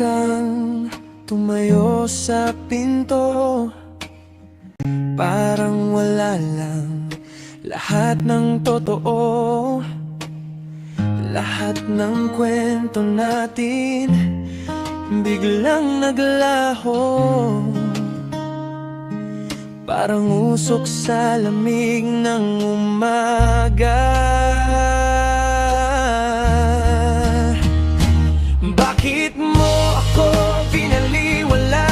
kang tumayo sa pinto, parang wala lang lahat ng totoo. Lahat ng kwento natin biglang naglaho, parang usok sa lamig ng umaga. Bakit mo ako pinaliwala?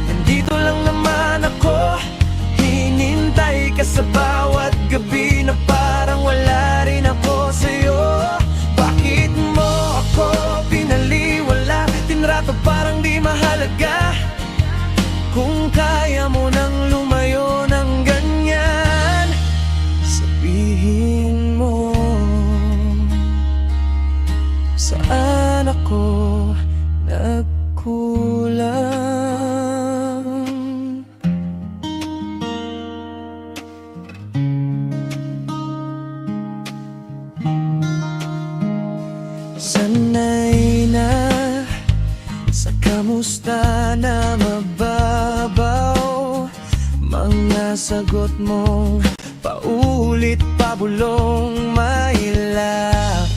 Nandito lang naman ako, hinintay ka sa bawat gabi na parang wala rin ako sa'yo. Bakit mo ako pinaliwala? Tinrato parang di mahalaga. Kung kaya mo nang lumayo ng ganyan, sabihin mo, saan ako nagkulang? Sanay na sa kamusta na mababaw, mga sagot mong paulit pabulong mailap.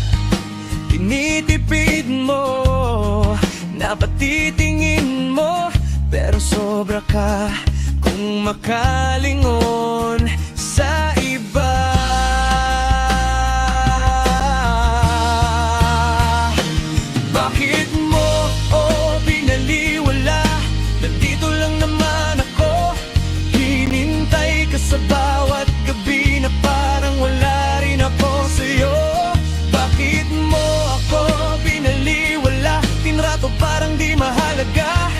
Tinitipid mo, napatitingin mo, pero sobra ka kung makalingon sa iba. Bakit mo pinaliwala? Nandito lang naman ako, hinintay ka sa bawat gabi na parang wala rin ako sa'yo. Bakit mo ako pinaliwala? Tinrato parang di mahalaga.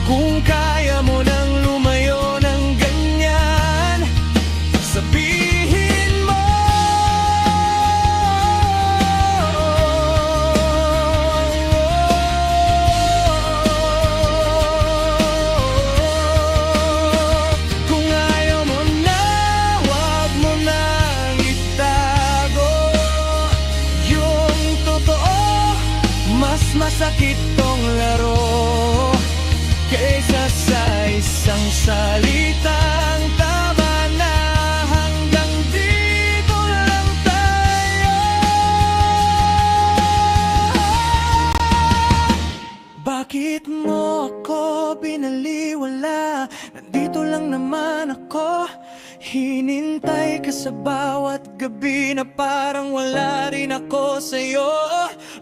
Kung kaya mo nang lumayo ng ganyan, sabihin mo, kung ayaw mo na, wag mo nang itago yung totoo. Mas masakit tong laro kaysa sa isang salitang tama na hanggang dito lang tayo. Bakit mo ako pinaliwala? Nandito lang naman ako, hinintay ka sa bawat gabi na parang wala rin ako sa'yo.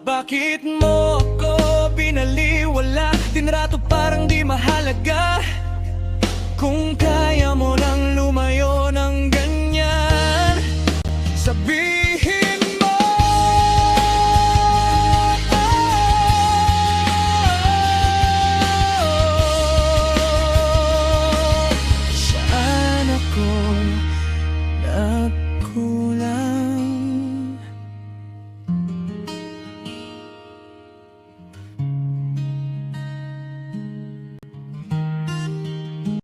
Bakit mo ako pinaliwala? Tinrato parang di mahalaga. Kung